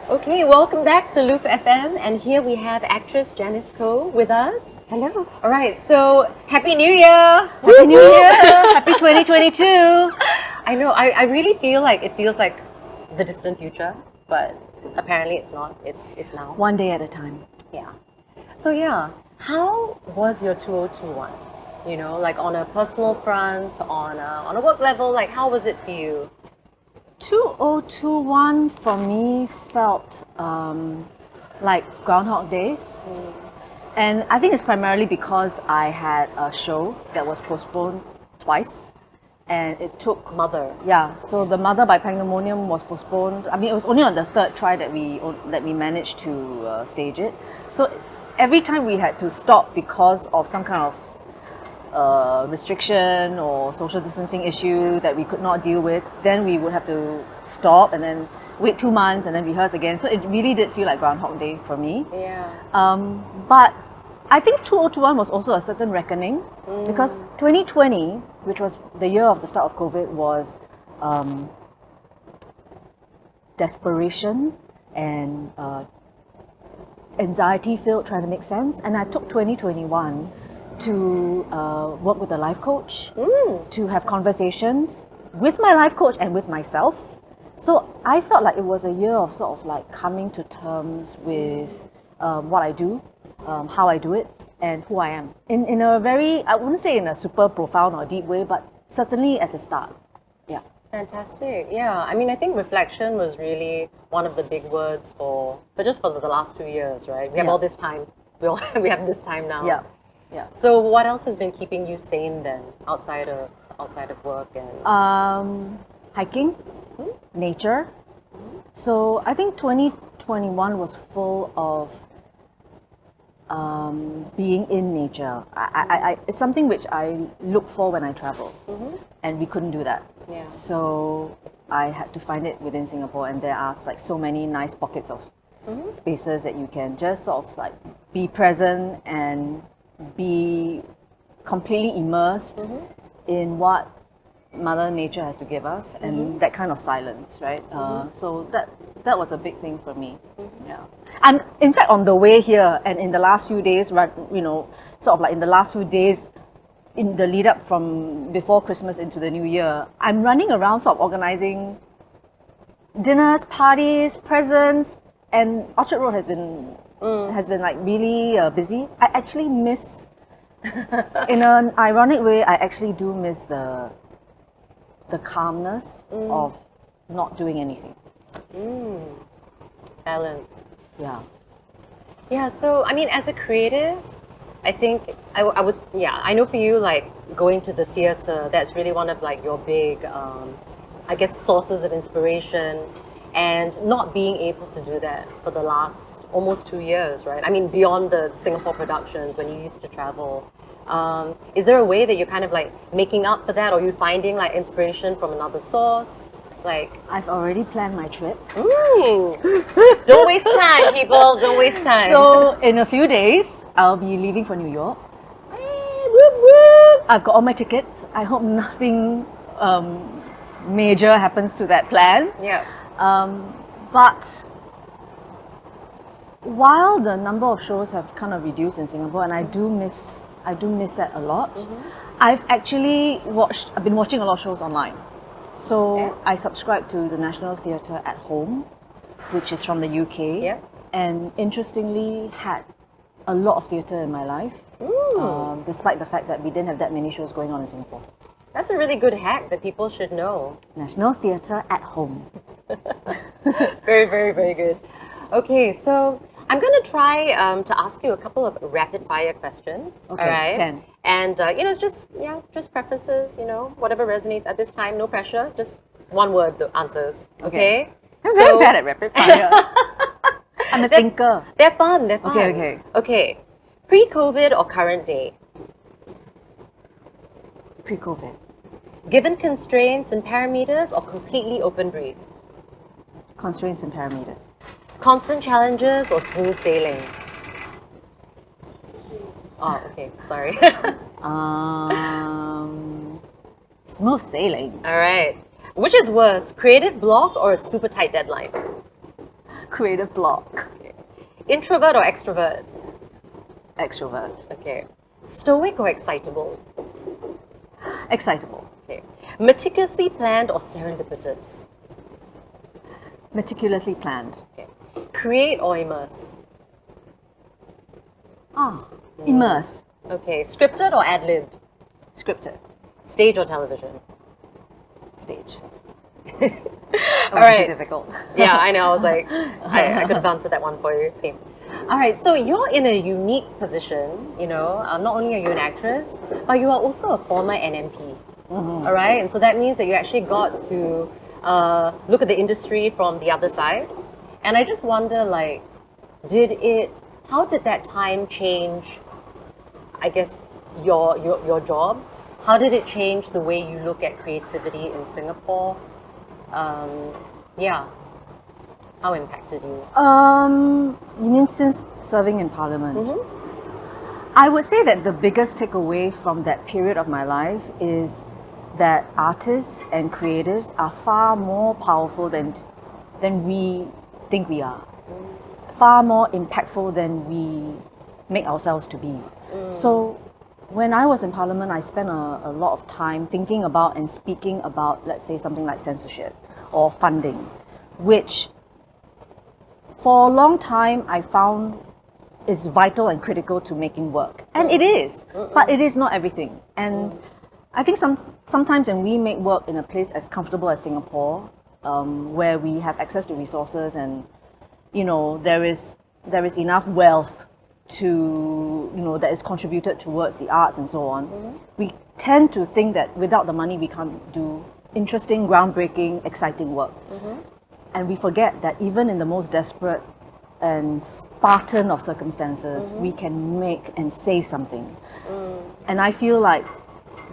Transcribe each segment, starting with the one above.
Okay, welcome back to LOOF FM, and here we have actress Janice with us. Hello. All right, so Happy New Year! Happy New Year! Happy 2022! I know, I really feel like it feels like the distant future, but apparently it's not. It's now. One day at a time. Yeah. So yeah, how was your 2021? You know, like on a personal front, on a work level, like how was it for you? 2021 for me felt like Groundhog Day. And I think it's primarily because I had a show that was postponed twice. And it took... Mother. Yeah, so the Mother by Pandemonium was postponed. I mean, it was only on the third try that we managed to stage it. So every time we had to stop because of some kind of restriction or social distancing issue that we could not deal with, then we would have to stop and then wait 2 months and then rehearse again. So it really did feel like Groundhog Day for me. Yeah. But I think 2021 was also a certain reckoning because 2020, which was the year of the start of COVID, was desperation and anxiety filled, trying to make sense. And I took 2021 to work with a life coach, to have conversations with my life coach and with myself. So I felt like it was a year of sort of like coming to terms with what I do, how I do it, and who I am. In a very, I wouldn't say in a super profound or deep way, but certainly as a start. Yeah. Fantastic. Yeah. I mean, I think reflection was really one of the big words for just for the last 2 years, right? We have all this time. We have this time now. Yeah. Yeah. So what else has been keeping you sane then, outside of work and Hiking, nature. So I think 2021 was full of being in nature. It's something which I look for when I travel, and we couldn't do that. Yeah. So I had to find it within Singapore, and there are like so many nice pockets of spaces that you can just sort of like be present and be completely immersed in what Mother Nature has to give us, and that kind of silence, right? So that was a big thing for me. Yeah, and in fact, on the way here and in the last few days, right, you know, sort of like in the last few days, in the lead up from before Christmas into the New Year, I'm running around sort of organizing dinners, parties, presents, and Orchard Road has been like really busy. I actually miss, in an ironic way, I actually do miss the calmness of not doing anything. balance? Yeah. Yeah. So I mean, as a creative, I think I would. Yeah, I know for you, like going to the theater, that's really one of like your big, I guess, sources of inspiration. And not being able to do that for the last almost 2 years, right? I mean, beyond the Singapore productions when you used to travel, is there a way that you're kind of like making up for that, or you finding like inspiration from another source? Like, I've already planned my trip. Don't waste time, people. Don't waste time. So in a few days, I'll be leaving for New York. Whoop, whoop. I've got all my tickets. I hope nothing major happens to that plan. Yeah. But while the number of shows have kind of reduced in Singapore, and I do miss that a lot, I've been watching a lot of shows online. So I subscribe to the National Theatre at Home, which is from the UK, and interestingly had a lot of theatre in my life, despite the fact that we didn't have that many shows going on in Singapore. That's a really good hack that people should know. National Theatre at Home. Very, very, very good. Okay, so I'm going to try to ask you a couple of rapid fire questions. Okay, all right? can. And you know, it's just preferences. You know, whatever resonates at this time. No pressure. Just one word the answers. Okay. I'm very bad at rapid fire. I'm a thinker. They're fun. They're fun. Okay. Okay. Pre-COVID or current day? Pre-COVID. Given constraints and parameters or completely open brief? Constraints and parameters. Constant challenges or smooth sailing? Oh, okay. Sorry. Smooth sailing. All right. Which is worse, creative block or a super tight deadline? creative block. Introvert or extrovert? Extrovert. Okay. Stoic or excitable? Excitable. Okay. Meticulously planned or serendipitous? Meticulously planned. Okay. Create or immerse? Immerse. Okay. Scripted or ad-libbed? Scripted. Stage or television? Stage. All right. Difficult. Yeah, I know. I was like, I could have answered that one for you. Okay. All right. So you're in a unique position. You know, not only are you an actress, but you are also a former NMP. All right. And so that means that you actually got to look at the industry from the other side. And I just wonder, like, how did that time change, I guess, your job? How did it change the way you look at creativity in Singapore? Yeah. How impacted you? You mean since serving in Parliament? I would say that the biggest takeaway from that period of my life is that artists and creatives are far more powerful than we think we are. Far more impactful than we make ourselves to be. So when I was in Parliament, I spent a lot of time thinking about and speaking about, let's say, something like censorship or funding, which for a long time I found is vital and critical to making work. And it is, but it is not everything. And I think sometimes when we make work in a place as comfortable as Singapore, where we have access to resources and, you know, there is enough wealth to, you know, that is contributed towards the arts and so on, we tend to think that without the money we can't do interesting, groundbreaking, exciting work. And we forget that even in the most desperate and Spartan of circumstances, we can make and say something. And I feel like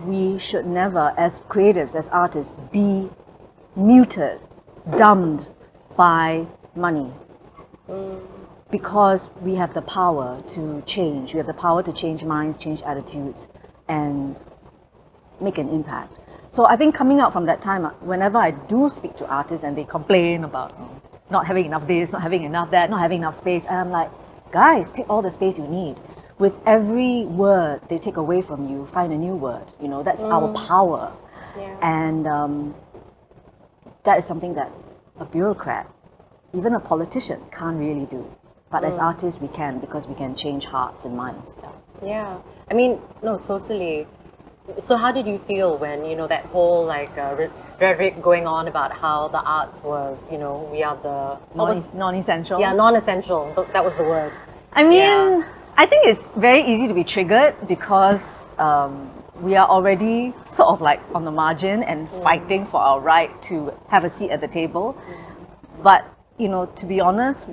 we should never, as creatives, as artists, be muted, dumbed by money. Because we have the power to change. We have the power to change minds, change attitudes, and make an impact. So I think coming out from that time, whenever I do speak to artists and they complain about not having enough this, not having enough that, not having enough space, and I'm like, guys, take all the space you need. With every word they take away from you, find a new word. You know, that's our power. Yeah. And that is something that a bureaucrat, even a politician, can't really do. But as artists, we can, because we can change hearts and minds. Yeah. I mean, no, totally. So how did you feel when, you know, that whole like rhetoric going on about how the arts was, you know, we are the Non-essential. Yeah, non-essential. That was the word. I mean, I think it's very easy to be triggered because we are already sort of like on the margin and fighting for our right to have a seat at the table. But, you know, to be honest,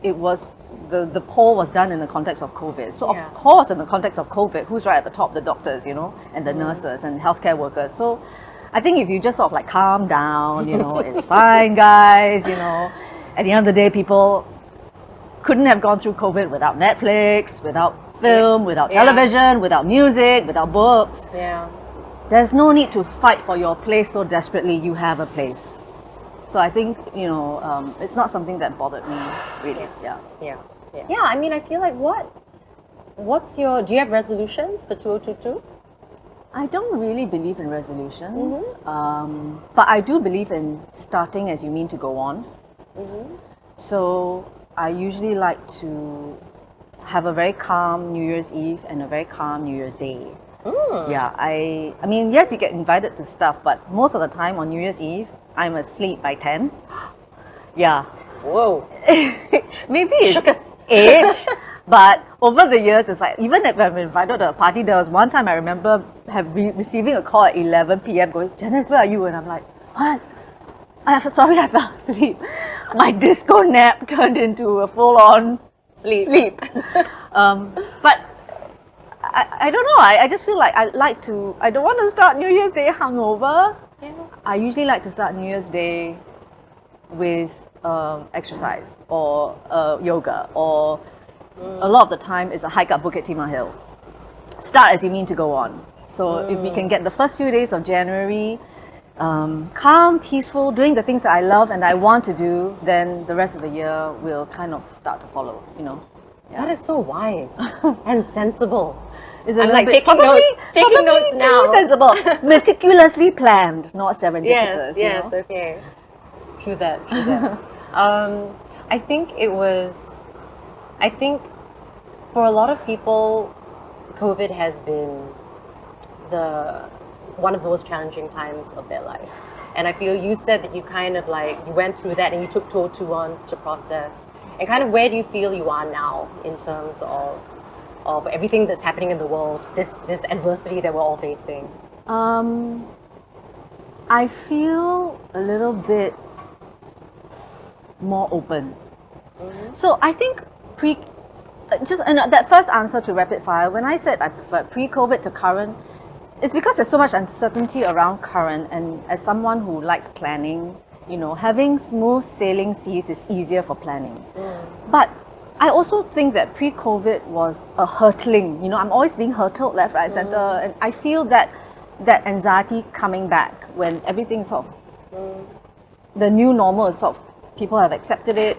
it was the poll was done in the context of COVID. So of course, in the context of COVID, who's right at the top? The doctors, you know, and the nurses and healthcare workers. So I think if you just sort of like calm down, you know, it's fine, guys, you know. At the end of the day, people couldn't have gone through COVID without Netflix, without film, without television, without music, without books. Yeah. There's no need to fight for your place so desperately. You have a place. So I think, you know, it's not something that bothered me, really. Yeah, I mean, I feel like do you have resolutions for 2022? I don't really believe in resolutions, but I do believe in starting as you mean to go on. So I usually like to have a very calm New Year's Eve and a very calm New Year's Day. Yeah, I mean, yes, you get invited to stuff, but most of the time on New Year's Eve, I'm asleep by 10. Yeah. Whoa. Maybe it's age, but over the years, it's like, even if I'm invited to a party, there was one time I remember receiving a call at 11 p.m. going, Janice, where are you? And I'm like, what? Sorry, I fell asleep. My disco nap turned into a full-on sleep. But I don't know, I just feel like I don't want to start New Year's Day hungover. Yeah. I usually like to start New Year's Day with exercise or yoga, or a lot of the time it's a hike up Bukit Timah Hill. Start as you mean to go on. So if we can get the first few days of January calm, peaceful, doing the things that I love and I want to do, then the rest of the year will kind of start to follow, you know. That is so wise and sensible. It's a I'm little like bit- taking probably- notes, taking probably notes too now. sensible, meticulously planned, not Yes, serendipitous. yes, You know? okay. True that, true that. I think I think for a lot of people, COVID has been one of the most challenging times of their life. And I feel you said that you kind of like, you went through that and you took too on to process. And kind of where do you feel you are now in terms of everything that's happening in the world, this adversity that we're all facing? I feel a little bit more open. So I think that first answer to rapid fire, when I said I prefer pre-COVID to current, it's because there's so much uncertainty around current, and as someone who likes planning, you know, having smooth sailing seas is easier for planning. But I also think that pre-COVID was a hurtling. You know, I'm always being hurtled left, right, center, and I feel that anxiety coming back when everything sort of the new normal is sort of, people have accepted it.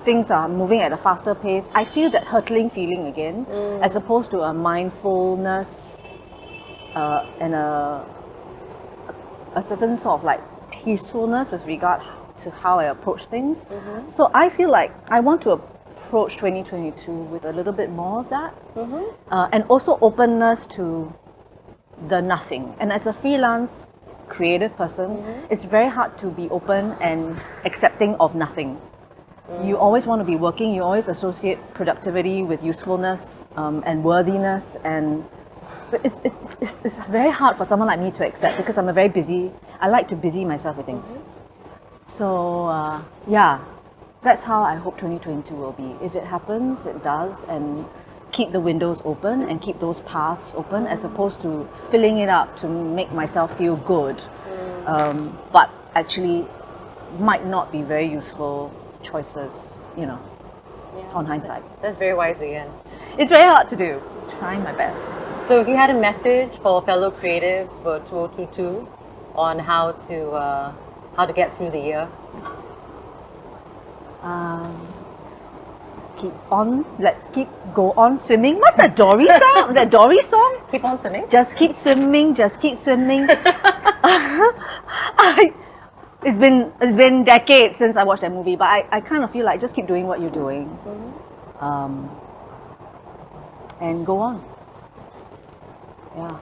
Things are moving at a faster pace. I feel that hurtling feeling again, as opposed to a mindfulness and a certain sort of like peacefulness with regard to how I approach things. So I feel like I want to approach 2022 with a little bit more of that, and also openness to the nothing. And as a freelance creative person, it's very hard to be open and accepting of nothing. You always want to be working, you always associate productivity with usefulness and worthiness, and but it's very hard for someone like me to accept, because I'm I like to busy myself with things. So yeah, that's how I hope 2022 will be. If it happens, it does, and keep the windows open and keep those paths open, as opposed to filling it up to make myself feel good, but actually might not be very useful choices, you know, on hindsight. That's very wise again. It's very hard to do. Trying my best. So if you had a message for fellow creatives for 2022 on how to get through the year? Let's go on swimming. What's that Dory song? That Dory song? Keep on swimming? Just keep swimming, just keep swimming. It's been decades since I watched that movie, but I kind of feel like just keep doing what you're doing, and go on. Yeah.